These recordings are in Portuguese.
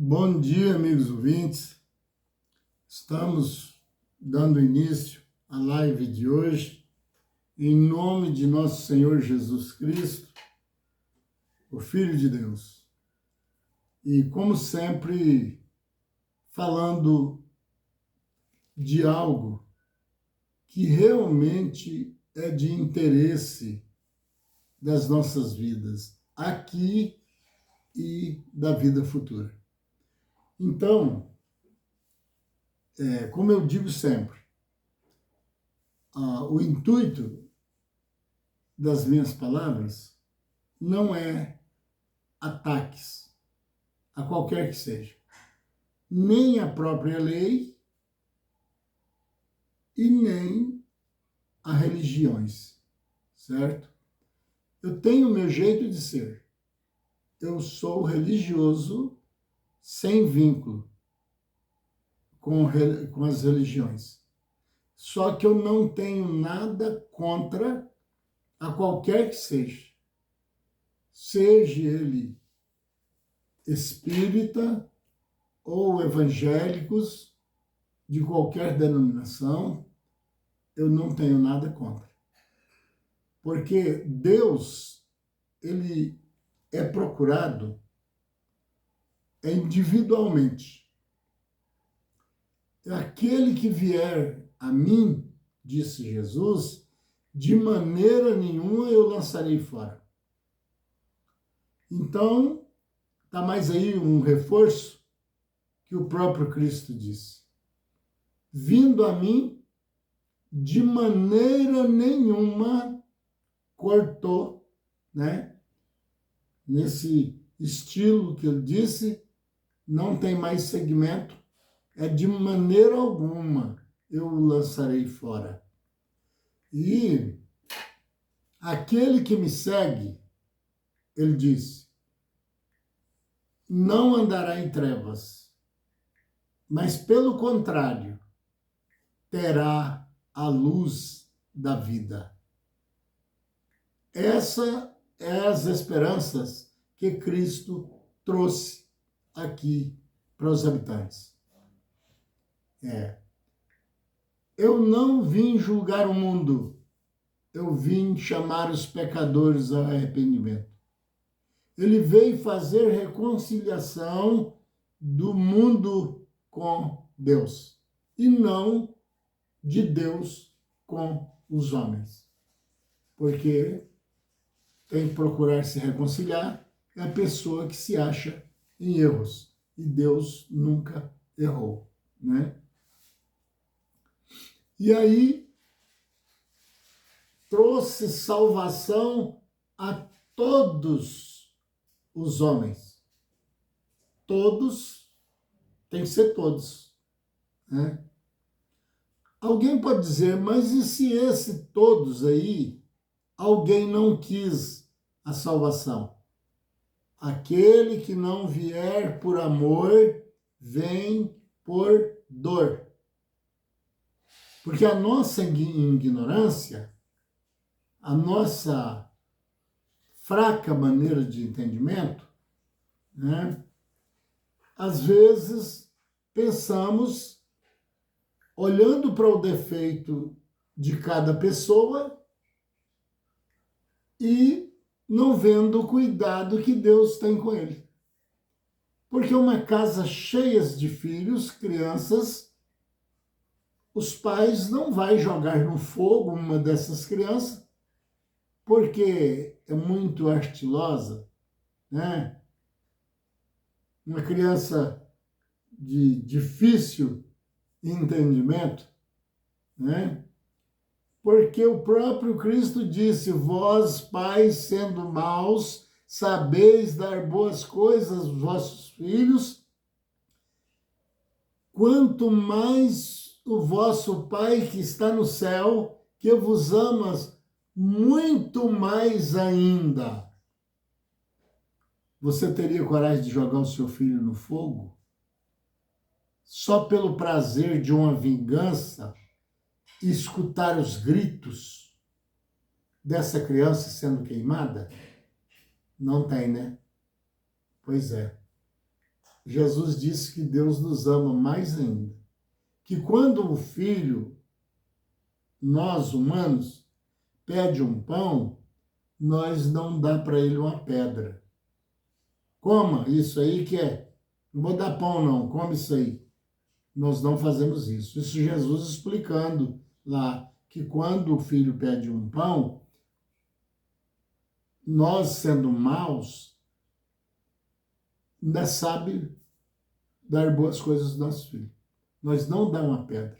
Bom dia, amigos ouvintes. Estamos dando início à live de hoje, em nome de nosso Senhor Jesus Cristo, o Filho de Deus. E, como sempre, falando de algo que realmente é de interesse das nossas vidas, aqui e da vida futura. Então, como eu digo sempre, o intuito das minhas palavras não é ataques a qualquer que seja, nem a própria lei e nem a religiões, certo? Eu tenho o meu jeito de ser. Eu sou religioso sem vínculo com as religiões. Só que eu não tenho nada contra a qualquer que seja ele espírita ou evangélicos de qualquer denominação, eu não tenho nada contra. Porque Deus, ele é procurado individualmente. Aquele que vier a mim, disse Jesus, de maneira nenhuma eu lançarei fora. Então, está mais aí um reforço que o próprio Cristo disse. Vindo a mim, de maneira nenhuma cortou, né? Nesse estilo que ele disse, não tem mais segmento, de maneira alguma eu o lançarei fora. E aquele que me segue, ele disse, não andará em trevas, mas pelo contrário, terá a luz da vida. Essa é as esperanças que Cristo trouxe aqui para os habitantes. Eu não vim julgar o mundo, eu vim chamar os pecadores ao arrependimento. Ele veio fazer reconciliação do mundo com Deus, e não de Deus com os homens. Porque tem que procurar se reconciliar é a pessoa que se acha em erros, e Deus nunca errou, né? E aí trouxe salvação a todos os homens. Todos, tem que ser todos, né? Alguém pode dizer, mas e se esse todos aí, alguém não quis a salvação? Aquele que não vier por amor, vem por dor. Porque a nossa ignorância, a nossa fraca maneira de entendimento, né? Às vezes pensamos, olhando para o defeito de cada pessoa e não vendo o cuidado que Deus tem com ele. Porque uma casa cheia de filhos, crianças, os pais não vão jogar no fogo uma dessas crianças, porque é muito ardilosa, né? Uma criança de difícil entendimento, né? Porque o próprio Cristo disse, vós, pais, sendo maus, sabeis dar boas coisas aos vossos filhos, quanto mais o vosso Pai que está no céu, que vos ama muito mais ainda. Você teria coragem de jogar o seu filho no fogo? Só pelo prazer de uma vingança e escutar os gritos dessa criança sendo queimada? Não tem, né? Pois é. Jesus disse que Deus nos ama mais ainda. Que quando o filho, nós humanos, pede um pão, nós não dá para ele uma pedra. Coma isso aí que é. Não vou dar pão não, come isso aí. Nós não fazemos isso. Isso Jesus explicando lá que quando o filho pede um pão, nós sendo maus, ainda sabe dar boas coisas aos nossos filhos. Nós não dá uma pedra.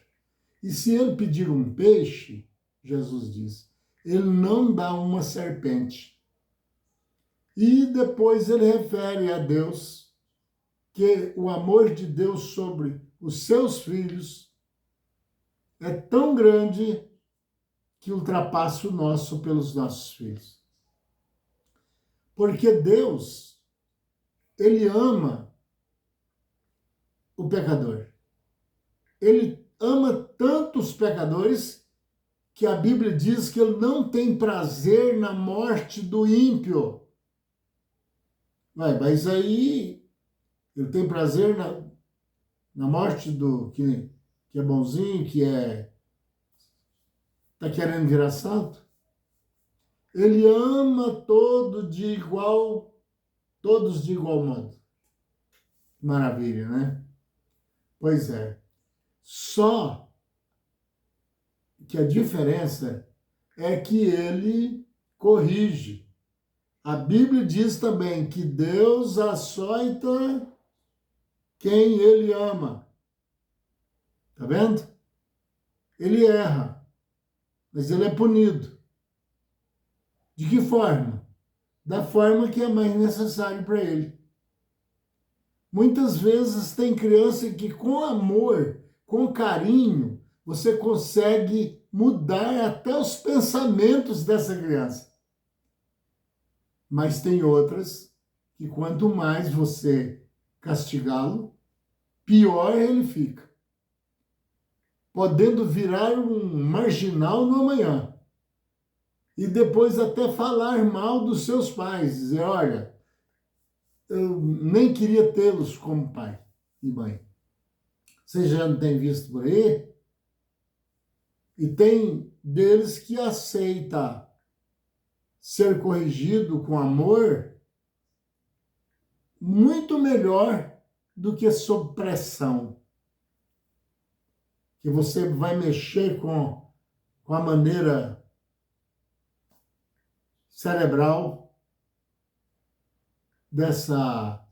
E se ele pedir um peixe, Jesus diz, ele não dá uma serpente. E depois ele refere a Deus que o amor de Deus sobre os seus filhos é tão grande que ultrapassa o nosso pelos nossos filhos. Porque Deus, ele ama o pecador. Ele ama tanto os pecadores que a Bíblia diz que ele não tem prazer na morte do ímpio. Mas aí ele tem prazer na morte do que é bonzinho, que está querendo virar santo? Ele ama todos de igual modo. Maravilha, né? Pois é. Só que a diferença é que ele corrige. A Bíblia diz também que Deus açoita quem ele ama. Tá vendo? Ele erra, mas ele é punido. De que forma? Da forma que é mais necessário para ele. Muitas vezes tem criança que com amor, com carinho, você consegue mudar até os pensamentos dessa criança. Mas tem outras que quanto mais você castigá-lo, pior ele fica. Podendo virar um marginal no amanhã. E depois até falar mal dos seus pais. Dizer, olha, eu nem queria tê-los como pai e mãe. Você já não tem visto por aí? E tem deles que aceita ser corrigido com amor muito melhor do que sob pressão. Que você vai mexer com a maneira cerebral dessa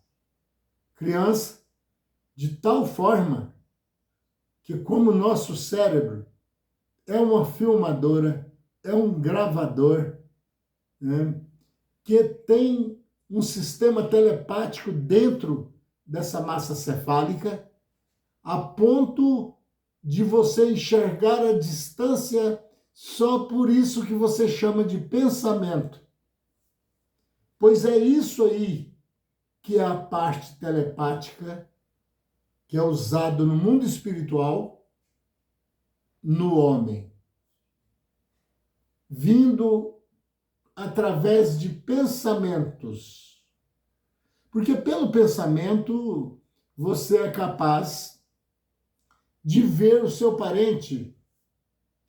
criança de tal forma que como o nosso cérebro é uma filmadora, é um gravador, né, que tem um sistema telepático dentro dessa massa cefálica, a ponto de você enxergar a distância só por isso que você chama de pensamento. Pois é isso aí que é a parte telepática que é usado no mundo espiritual no homem, vindo através de pensamentos. Porque pelo pensamento você é capaz de ver o seu parente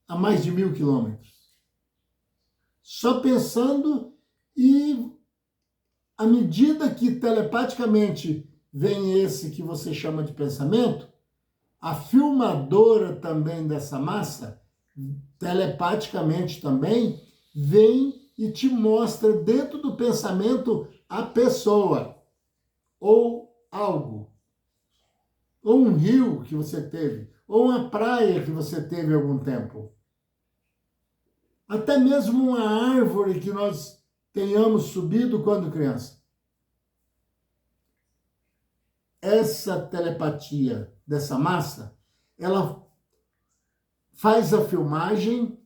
a mais de 1.000 quilômetros. Só pensando, e à medida que telepaticamente vem esse que você chama de pensamento, a filmadora também dessa massa, telepaticamente também, vem e te mostra dentro do pensamento a pessoa, ou algo, ou um rio que você teve, ou uma praia que você teve há algum tempo. Até mesmo uma árvore que nós tenhamos subido quando criança. Essa telepatia dessa massa, ela faz a filmagem,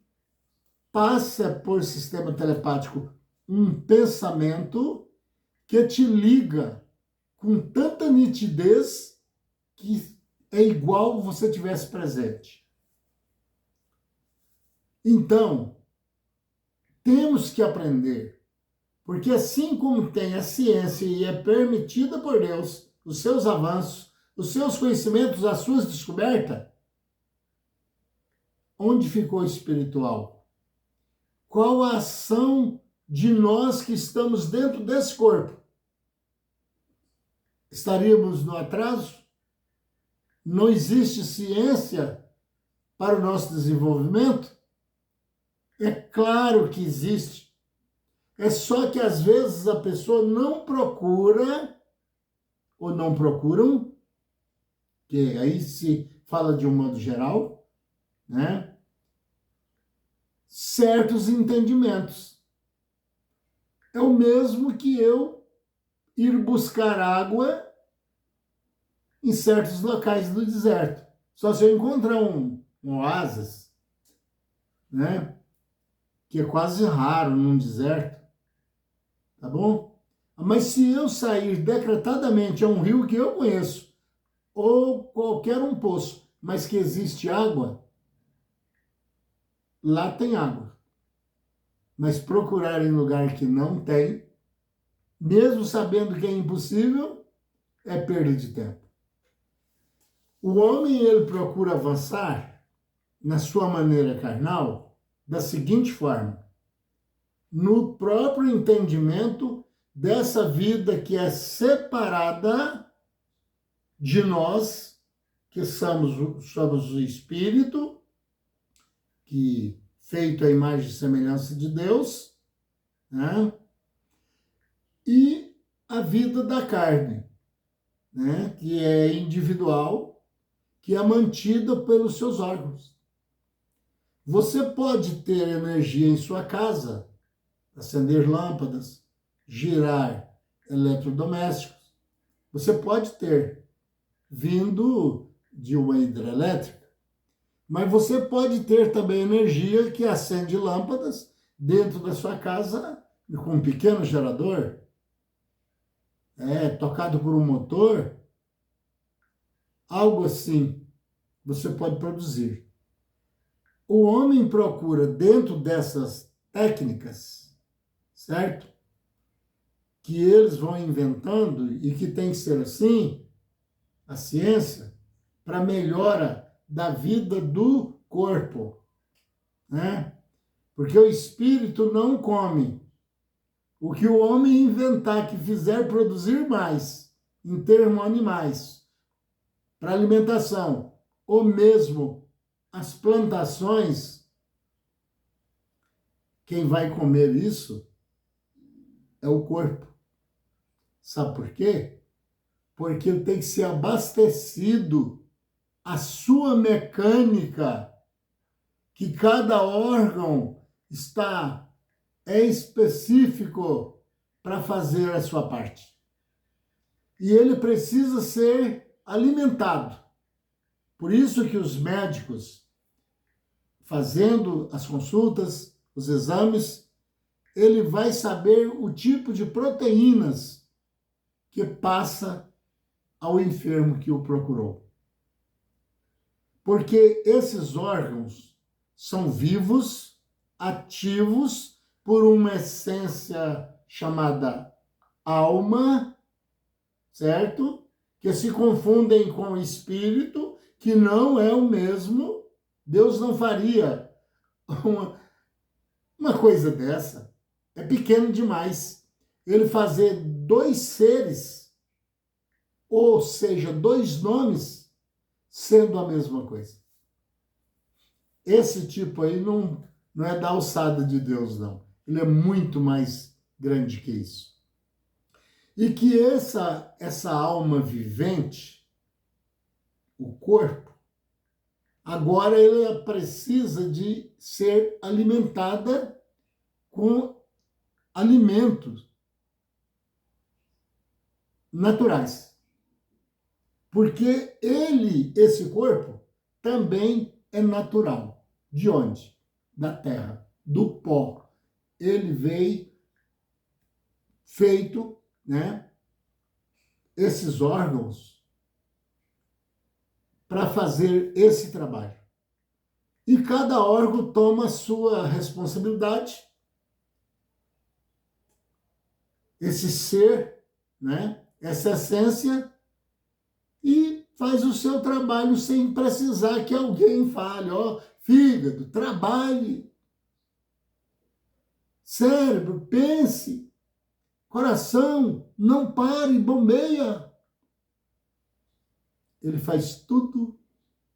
passa por sistema telepático um pensamento que te liga com tanta nitidez que é igual você tivesse presente. Então, temos que aprender, porque assim como tem a ciência e é permitida por Deus os seus avanços, os seus conhecimentos, as suas descobertas, onde ficou o espiritual? Qual a ação de nós que estamos dentro desse corpo? Estaríamos no atraso? Não existe ciência para o nosso desenvolvimento? É claro que existe. É só que às vezes a pessoa não procura, ou não procuram, que aí se fala de um modo geral, né? Certos entendimentos. É o mesmo que eu ir buscar água em certos locais do deserto. Só se eu encontrar um oásis, né? Que é quase raro num deserto, tá bom? Mas se eu sair decretadamente a um rio que eu conheço, ou qualquer um poço, mas que existe água, lá tem água. Mas procurar em lugar que não tem, mesmo sabendo que é impossível, é perda de tempo. O homem, ele procura avançar na sua maneira carnal da seguinte forma: no próprio entendimento dessa vida que é separada de nós, que somos o espírito, que feito à imagem e semelhança de Deus, né? E a vida da carne, né? Que é individual, que é mantida pelos seus órgãos. Você pode ter energia em sua casa, acender lâmpadas, girar eletrodomésticos. Você pode ter vindo de uma hidrelétrica, mas você pode ter também energia que acende lâmpadas dentro da sua casa com um pequeno gerador, tocado por um motor, algo assim você pode produzir. O homem procura, dentro dessas técnicas, certo? Que eles vão inventando e que tem que ser assim, a ciência, para melhora da vida do corpo, né? Porque o espírito não come. O que o homem inventar que fizer produzir mais, em termos animais, para alimentação, ou mesmo as plantações, quem vai comer isso é o corpo. Sabe por quê? Porque ele tem que ser abastecido a sua mecânica, que cada órgão é específico para fazer a sua parte. E ele precisa ser alimentado. Por isso que os médicos, fazendo as consultas, os exames, ele vai saber o tipo de proteínas que passa ao enfermo que o procurou. Porque esses órgãos são vivos, ativos por uma essência chamada alma, certo? Que se confundem com o espírito, que não é o mesmo. Deus não faria uma coisa dessa. É pequeno demais. Ele fazer dois seres, ou seja, dois nomes, sendo a mesma coisa. Esse tipo aí não é da alçada de Deus, não. Ele é muito mais grande que isso. E que essa alma vivente, o corpo, agora ela precisa de ser alimentada com alimentos naturais. Porque esse corpo, também é natural. De onde? Da terra, do pó. Ele veio feito, né? Esses órgãos para fazer esse trabalho. E cada órgão toma a sua responsabilidade. Esse ser, né? Essa essência faz o seu trabalho sem precisar que alguém fale, ó, fígado, trabalhe. Cérebro, pense. Coração, não pare, bombeia. Ele faz tudo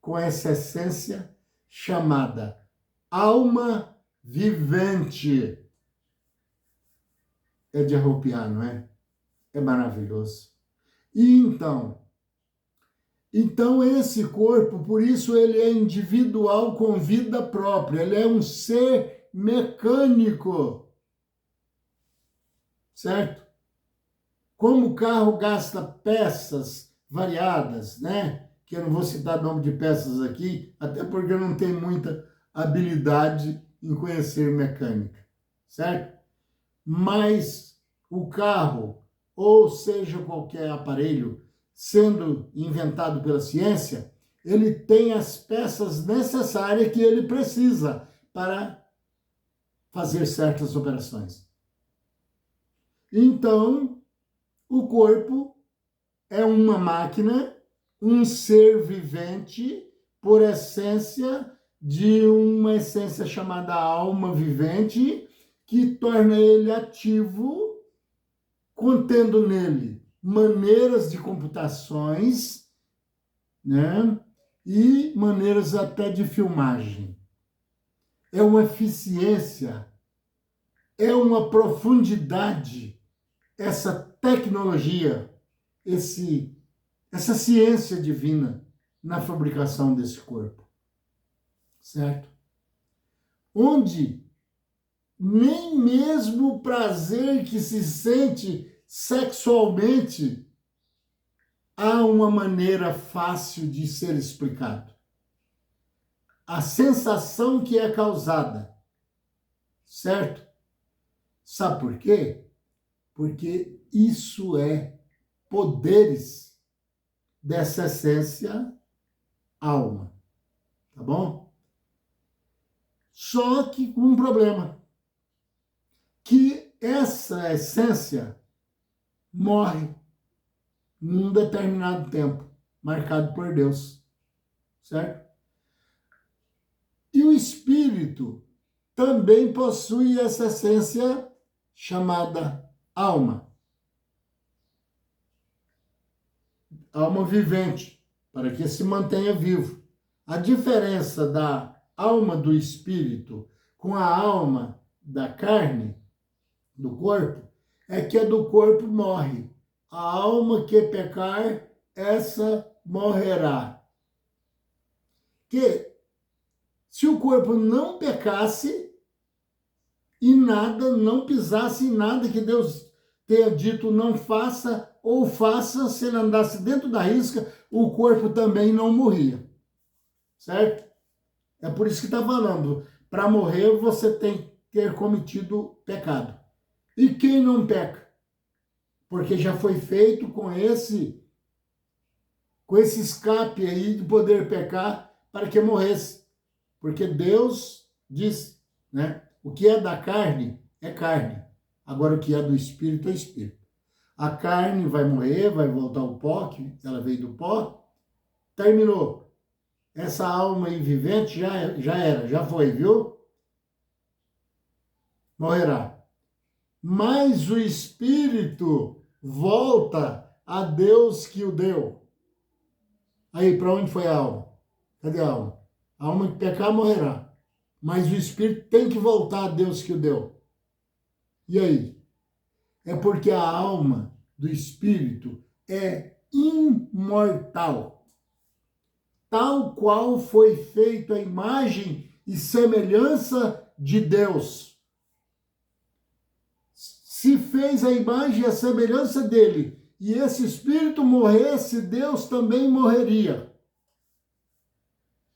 com essa essência chamada alma vivente. É de arrepiar, não é? É maravilhoso. E então esse corpo, por isso ele é individual com vida própria, ele é um ser mecânico, certo? Como o carro gasta peças variadas, né? Que eu não vou citar nome de peças aqui, até porque eu não tenho muita habilidade em conhecer mecânica, certo? Mas o carro, ou seja, qualquer aparelho, sendo inventado pela ciência, ele tem as peças necessárias que ele precisa para fazer certas operações. Então, o corpo é uma máquina, um ser vivente, por essência de uma essência chamada alma vivente, que torna ele ativo, contendo nele maneiras de computações, né? E maneiras até de filmagem. É uma eficiência, é uma profundidade, essa tecnologia, essa ciência divina na fabricação desse corpo, certo? Onde nem mesmo o prazer que se sente sexualmente há uma maneira fácil de ser explicado. A sensação que é causada, certo? Sabe por quê? Porque isso é poderes dessa essência alma, tá bom? Só que com um problema, que essa essência morre num determinado tempo, marcado por Deus, certo? E o espírito também possui essa essência chamada alma. Alma vivente, para que se mantenha vivo. A diferença da alma do espírito com a alma da carne, do corpo, é que a do corpo morre. A alma que pecar, essa morrerá. Que se o corpo não pecasse e nada, não pisasse em nada que Deus tenha dito não faça, ou faça, se ele andasse dentro da risca, o corpo também não morria. Certo? É por isso que está falando. Para morrer, você tem que ter cometido pecado. E quem não peca? Porque já foi feito com esse escape aí de poder pecar para que morresse. Porque Deus diz, né? O que é da carne é carne. Agora o que é do espírito é espírito. A carne vai morrer, vai voltar ao pó, que ela veio do pó. Terminou. Essa alma invivente já era, já foi, viu? Morrerá. Mas o espírito volta a Deus que o deu. Aí, para onde foi a alma? Cadê a alma? A alma que pecar morrerá. Mas o espírito tem que voltar a Deus que o deu. E aí? É porque a alma do espírito é imortal. Tal qual foi feito a imagem e semelhança de Deus. Se fez a imagem e a semelhança dele, e esse espírito morresse, Deus também morreria.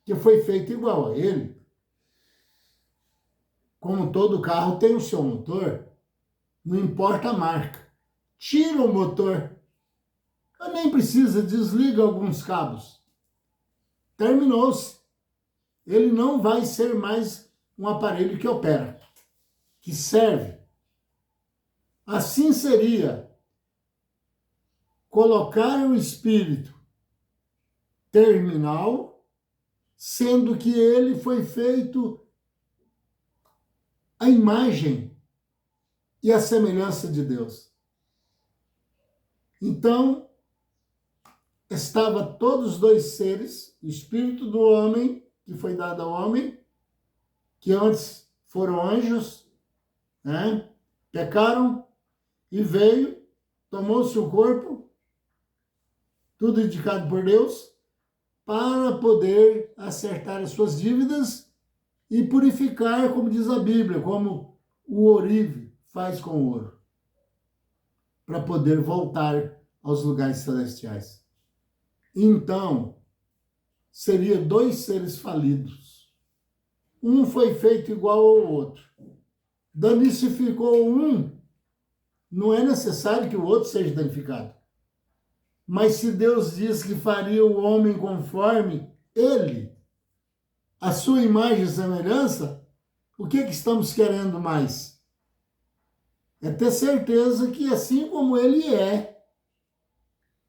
Que foi feito igual a ele. Como todo carro tem o seu motor, não importa a marca. Tira o motor. Nem precisa, desliga alguns cabos. Terminou-se. Ele não vai ser mais um aparelho que opera, que serve. Assim seria colocar o espírito terminal, sendo que ele foi feito à imagem e à semelhança de Deus. Então, estava todos os dois seres, o espírito do homem, que foi dado ao homem, que antes foram anjos, né? Pecaram e veio, tomou seu corpo, tudo indicado por Deus, para poder acertar as suas dívidas e purificar, como diz a Bíblia, como o ourive faz com o ouro, para poder voltar aos lugares celestiais. Então, seria dois seres falidos. Um foi feito igual ao outro. Danificou um, não é necessário que o outro seja danificado. Mas se Deus diz que faria o homem conforme ele, a sua imagem e semelhança, o que estamos querendo mais? É ter certeza que assim como ele é,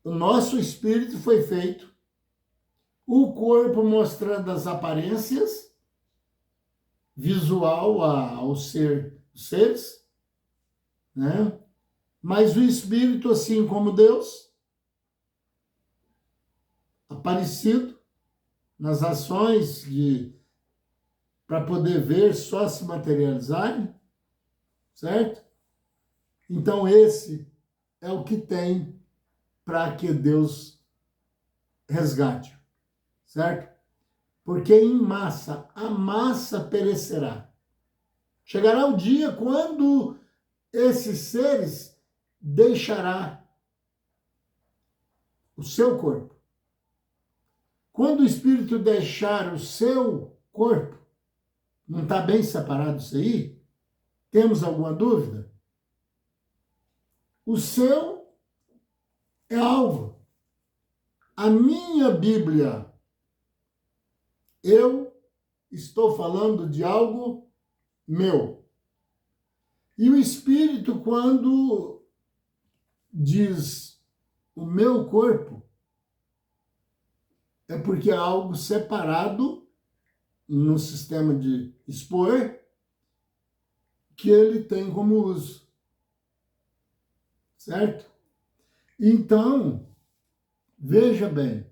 o nosso espírito foi feito, o corpo mostrando as aparências, visual aos seres, né? Mas o espírito, assim como Deus, aparecido nas ações para poder ver só se materializarem, certo? Então esse é o que tem para que Deus resgate, certo? Porque em massa, a massa perecerá. Chegará o dia quando esses seres deixará o seu corpo. Quando o espírito deixar o seu corpo, não está bem separado isso aí? Temos alguma dúvida? O seu é alvo. A minha Bíblia, eu estou falando de algo meu. E o espírito, quando diz o meu corpo, é porque é algo separado no sistema de expor que ele tem como uso. Certo? Então, veja bem,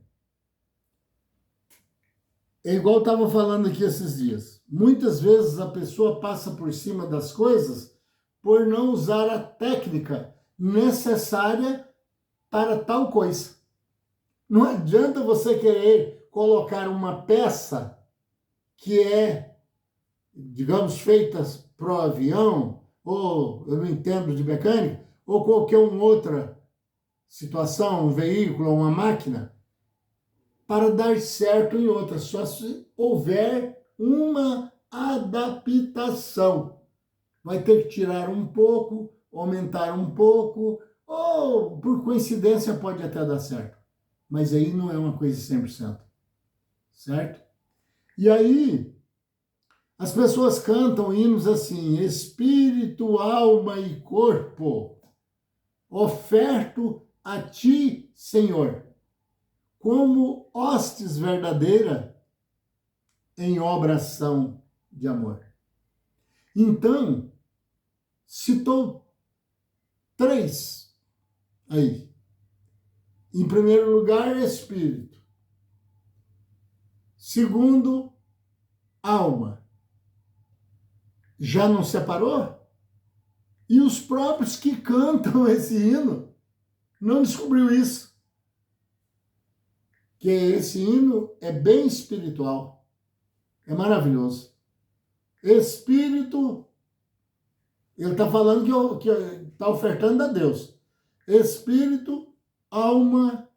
é igual eu estava falando aqui esses dias. Muitas vezes a pessoa passa por cima das coisas por não usar a técnica necessária para tal coisa. Não adianta você querer colocar uma peça que é, digamos, feita para o avião, ou eu não entendo de mecânica, ou qualquer outra situação, um veículo, uma máquina, para dar certo em outra, só se houver uma adaptação. Vai ter que tirar um pouco, aumentar um pouco, ou por coincidência pode até dar certo. Mas aí não é uma coisa 100%, certo? E aí, as pessoas cantam hinos assim, espírito, alma e corpo, oferto a ti, Senhor, como hostes verdadeira em obração de amor. Então, citou três aí. Em primeiro lugar, espírito. Segundo, alma. Já não separou? E os próprios que cantam esse hino não descobriu isso. Que esse hino é bem espiritual. É maravilhoso. Espírito, ele está falando que está ofertando a Deus. Espírito, alma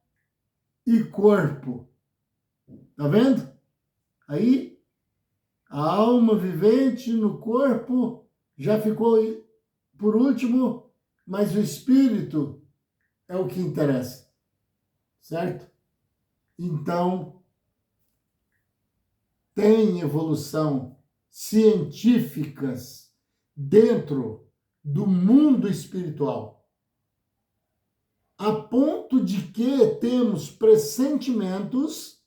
e corpo. Tá vendo? Aí, a alma vivente no corpo já ficou por último, mas o espírito é o que interessa. Certo? Então, tem evolução científicas dentro do mundo espiritual, a ponto de que temos pressentimentos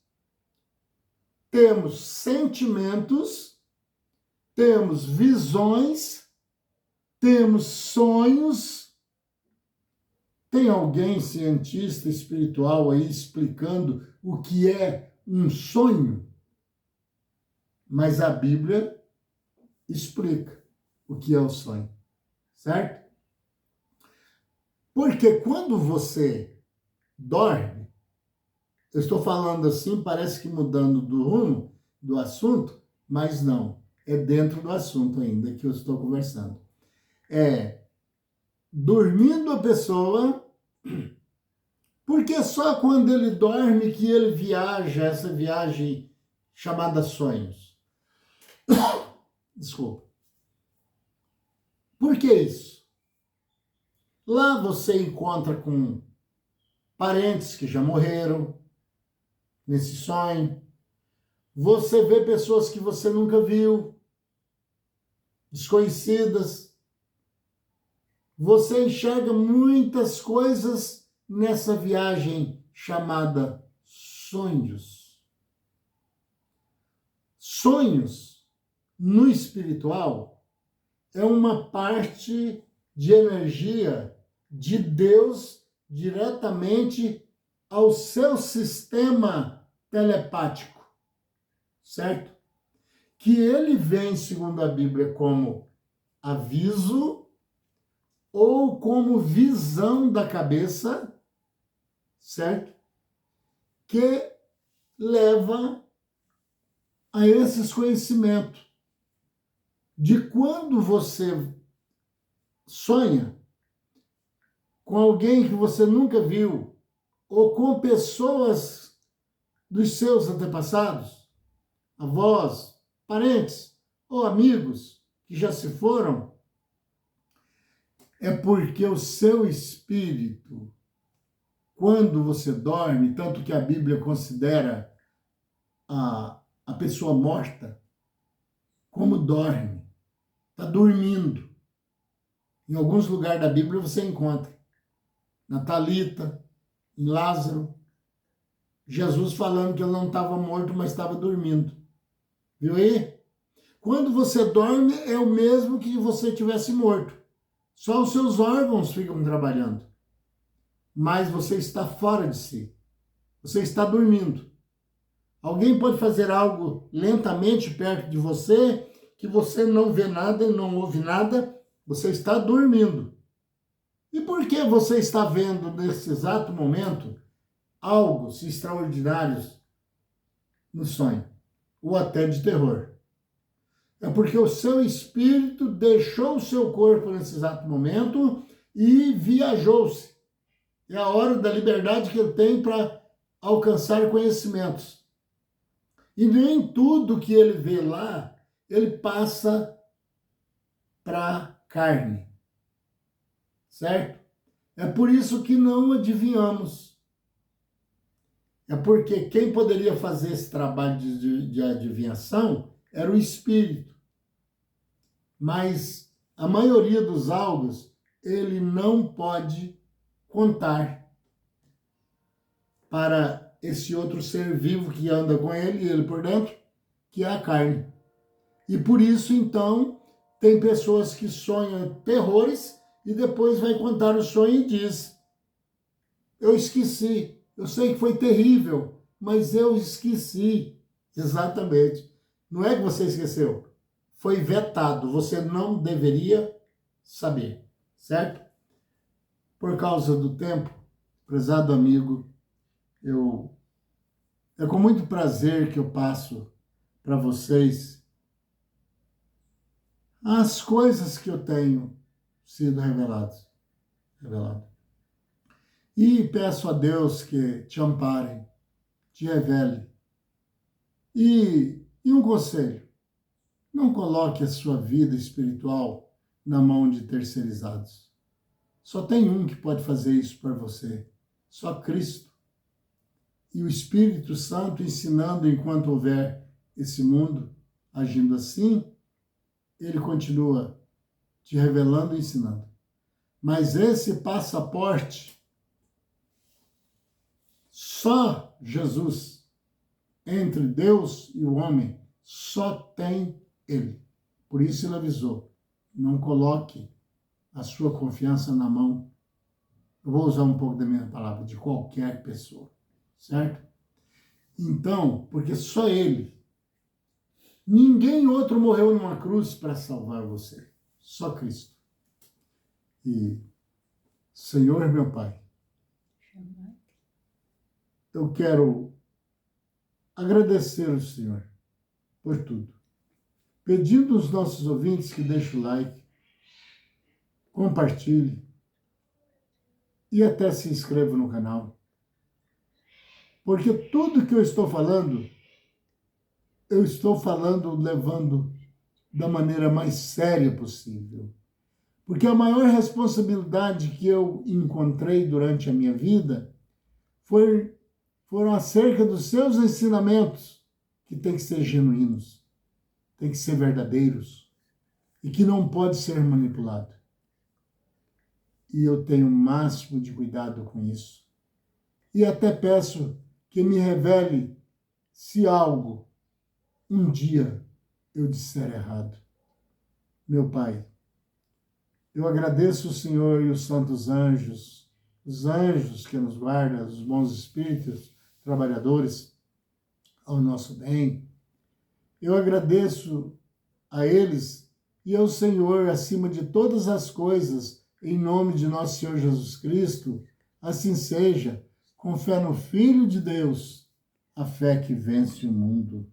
temos sentimentos, temos visões, temos sonhos. Tem alguém cientista espiritual aí explicando o que é um sonho? Mas a Bíblia explica o que é o sonho, certo? Porque quando você dorme, eu estou falando assim, parece que mudando do rumo do assunto, mas não, é dentro do assunto ainda que eu estou conversando. Dormindo a pessoa, porque é só quando ele dorme que ele viaja, essa viagem chamada sonhos. Desculpa. Por que isso? Lá você encontra com parentes que já morreram nesse sonho. Você vê pessoas que você nunca viu, desconhecidas. Você enxerga muitas coisas nessa viagem chamada sonhos. Sonhos, no espiritual, é uma parte de energia de Deus diretamente ao seu sistema telepático, certo? Que ele vem, segundo a Bíblia, como aviso ou como visão da cabeça, certo? Que leva a esses conhecimentos de quando você sonha com alguém que você nunca viu ou com pessoas dos seus antepassados, avós, parentes ou amigos que já se foram, é porque o seu espírito, quando você dorme, tanto que a Bíblia considera a pessoa morta como dorme, está dormindo. Em alguns lugares da Bíblia você encontra na Talita, em Lázaro, Jesus falando que ele não estava morto, mas estava dormindo. Viu aí? Quando você dorme, é o mesmo que você tivesse morto. Só os seus órgãos ficam trabalhando. Mas você está fora de si. Você está dormindo. Alguém pode fazer algo lentamente perto de você, que você não vê nada, não ouve nada, você está dormindo. E por que você está vendo nesse exato momento algo extraordinários no sonho, ou até de terror? É porque o seu espírito deixou o seu corpo nesse exato momento e viajou-se. É a hora da liberdade que ele tem para alcançar conhecimentos. E nem tudo que ele vê lá, ele passa para carne. Certo? É por isso que não adivinhamos. É porque quem poderia fazer esse trabalho de adivinhação era o espírito. Mas a maioria dos algos, ele não pode contar para esse outro ser vivo que anda com ele, e ele por dentro, que é a carne. E por isso, então, tem pessoas que sonham terrores e depois vai contar o sonho e diz: eu esqueci, eu sei que foi terrível, mas eu esqueci. Exatamente. Não é que você esqueceu, foi vetado, você não deveria saber, certo? Por causa do tempo, prezado amigo, é com muito prazer que eu passo para vocês as coisas que eu tenho sido revelado. E peço a Deus que te ampare, te revele. E um conselho, não coloque a sua vida espiritual na mão de terceirizados. Só tem um que pode fazer isso para você, só Cristo. E o Espírito Santo ensinando enquanto houver esse mundo agindo assim, ele continua te revelando e ensinando. Mas esse passaporte, só Jesus entre Deus e o homem, só tem ele. Por isso ele avisou, não coloque a sua confiança na mão, eu vou usar um pouco da minha palavra, de qualquer pessoa, certo? Então, porque só ele, ninguém outro morreu numa cruz para salvar você, só Cristo. E, Senhor meu Pai, eu quero agradecer ao Senhor por tudo. Pedindo aos nossos ouvintes que deixem o like, compartilhe e até se inscreva no canal. Porque tudo que eu estou falando levando da maneira mais séria possível. Porque a maior responsabilidade que eu encontrei durante a minha vida foram acerca dos seus ensinamentos, que tem que ser genuínos, tem que ser verdadeiros e que não pode ser manipulado. E eu tenho o máximo de cuidado com isso. E até peço que me revele se algo um dia eu disser errado. Meu Pai, eu agradeço o Senhor e os santos anjos, os anjos que nos guardam, os bons espíritos, trabalhadores ao nosso bem. Eu agradeço a eles e ao Senhor acima de todas as coisas, em nome de nosso Senhor Jesus Cristo, assim seja, com fé no Filho de Deus, a fé que vence o mundo.